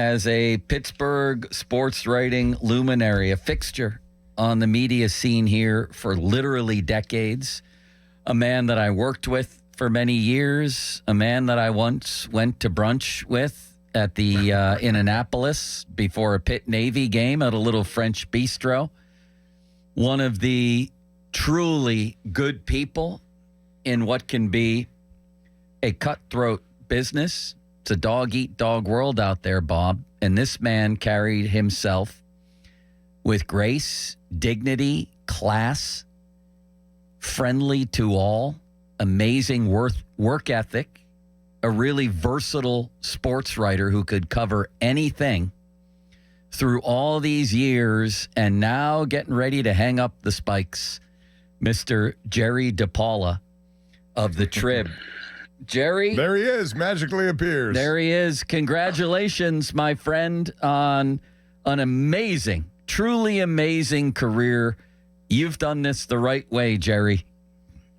as a Pittsburgh sports writing luminary, a fixture on the media scene here for literally decades, a man that I worked with for many years, a man that I once went to brunch with at the in Annapolis before a Pitt Navy game at a little French bistro. One of the truly good people in what can be a cutthroat business. It's a dog-eat-dog world out there, Bob. And this man carried himself with grace, dignity, class, friendly to all, amazing work ethic, a really versatile sports writer who could cover anything through all these years, and now getting ready to hang up the spikes, Mr. Jerry DiPaola of the Trib. Jerry. There he is, magically appears. There he is. Congratulations, my friend, on an amazing, truly amazing career. You've done this the right way, Jerry.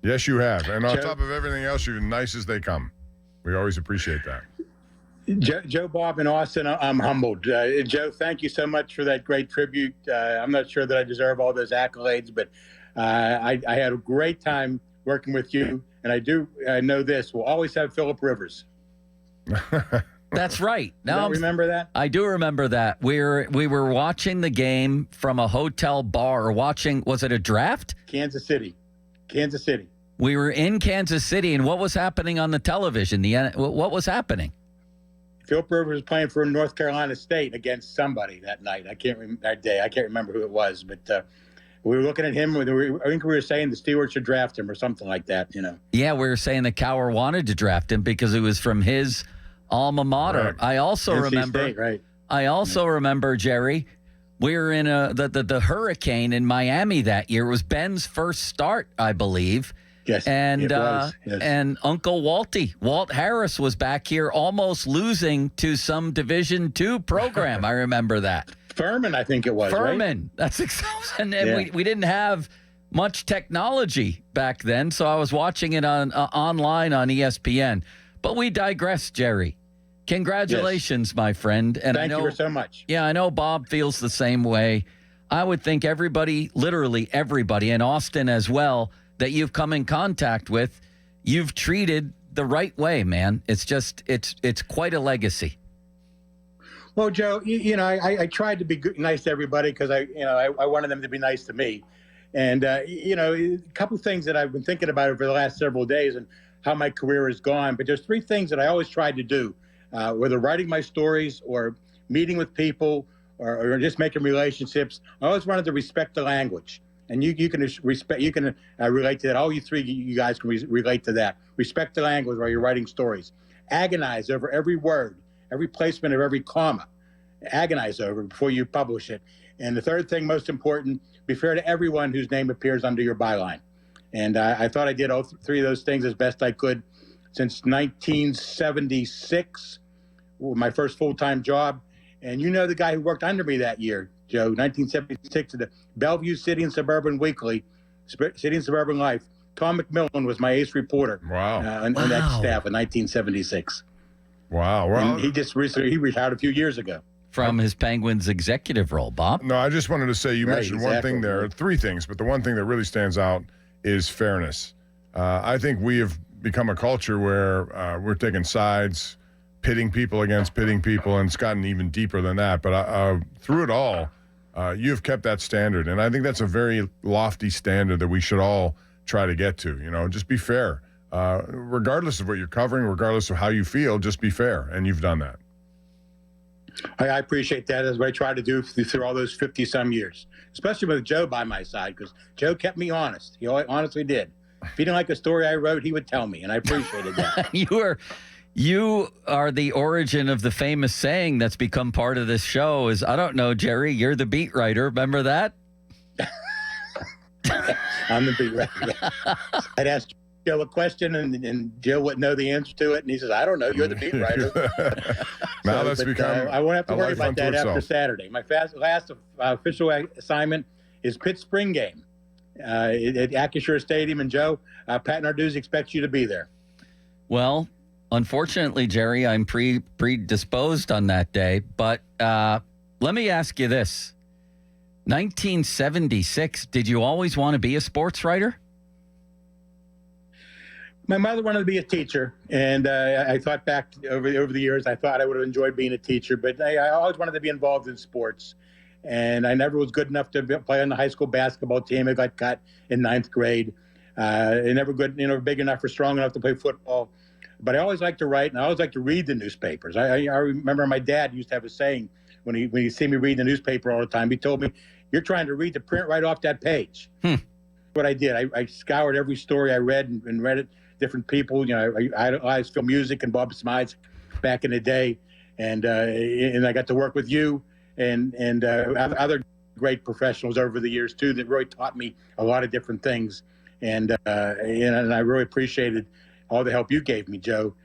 Yes, you have. And on top of everything else, you're nice as they come. We always appreciate that. Joe, Bob, and Austin, I'm humbled. Joe, thank you so much for that great tribute. I'm not sure that I deserve all those accolades, but I had a great time working with you. And I know this. We'll always have Philip Rivers. That's right. Now, remember that? I do remember that. We were watching the game from a hotel bar. Was it a draft? Kansas City. We were in Kansas City, and what was happening on the television? What was happening? Philip Rivers was playing for North Carolina State against somebody that night. I can't remember who it was, but we were looking at him. I think we were saying the Steelers should draft him or something like that. You know. Yeah, we were saying that Cower wanted to draft him because it was from his alma mater. Right. I also remember. State, right. I also remember, Jerry. We were in the hurricane in Miami that year. It was Ben's first start, I believe. Yes, and it was. Yes. And Uncle Walt Harris was back here almost losing to some Division II program. I remember that. Furman, I think it was. Furman. Right? That's exactly. And we didn't have much technology back then, so I was watching it on online on ESPN. But we digress, Jerry. Congratulations, my friend. And Thank you so much. Yeah, I know Bob feels the same way. I would think everybody, literally everybody, and Austin as well, that you've come in contact with, you've treated the right way, man. It's just, it's quite a legacy. Well, Joe, I tried to be nice to everybody because I wanted them to be nice to me. And, a couple of things that I've been thinking about over the last several days and how my career has gone. But there's three things that I always tried to do, whether writing my stories or meeting with people or just making relationships. I always wanted to respect the language. And you can relate to that. All you guys can relate to that. Respect the language while you're writing stories. Agonize over every word, every placement of every comma. Agonize over it before you publish it. And the third thing, most important, be fair to everyone whose name appears under your byline. And I thought I did all three of those things as best I could since 1976, my first full-time job. And you know the guy who worked under me that year, Joe, 1976, at the Bellevue City and Suburban Weekly, City and Suburban Life. Tom McMillan was my ace reporter. Wow. On that staff in 1976. Wow. Well, and he just recently retired a few years ago. From his Penguins executive role, Bob. No, I just wanted to say you mentioned one thing there, three things, but the one thing that really stands out is fairness. I think we have become a culture where we're taking sides, pitting people against pitting people, and it's gotten even deeper than that. But through it all, you have kept that standard, and I think that's a very lofty standard that we should all try to get to. Just be fair. Regardless of what you're covering, regardless of how you feel, just be fair, and you've done that. I appreciate that. That's what I tried to do through all those 50-some years, especially with Joe by my side, because Joe kept me honest. He honestly did. If he didn't like a story I wrote, he would tell me, and I appreciated that. You are the origin of the famous saying that's become part of this show is, I don't know, Jerry, you're the beat writer. Remember that? I'm the beat writer. I'd ask Joe a question, and Joe wouldn't know the answer to it, and he says, I don't know, you're the beat writer. Now that's become I won't have to worry about that after itself. Saturday. My last official assignment is Pitt Spring Game at Acrisure Stadium, and Joe, Pat Narduzzi expects you to be there. Well, Unfortunately, Jerry, I'm predisposed on that day. But let me ask you this. 1976, did you always want to be a sports writer? My mother wanted to be a teacher, and I thought back over the years, I thought I would have enjoyed being a teacher, but I always wanted to be involved in sports. And I never was good enough to play on the high school basketball team. I got cut in ninth grade. I never good, big enough or strong enough to play football. But I always liked to write, and I always liked to read the newspapers. I remember my dad used to have a saying when he see me read the newspaper all the time. He told me, "You're trying to read the print right off that page." What I did, I scoured every story I read and read it. Different people, I idolized film music and Bob Smides back in the day, and I got to work with you and other great professionals over the years too that really taught me a lot of different things, and I really appreciated all the help you gave me, Joe.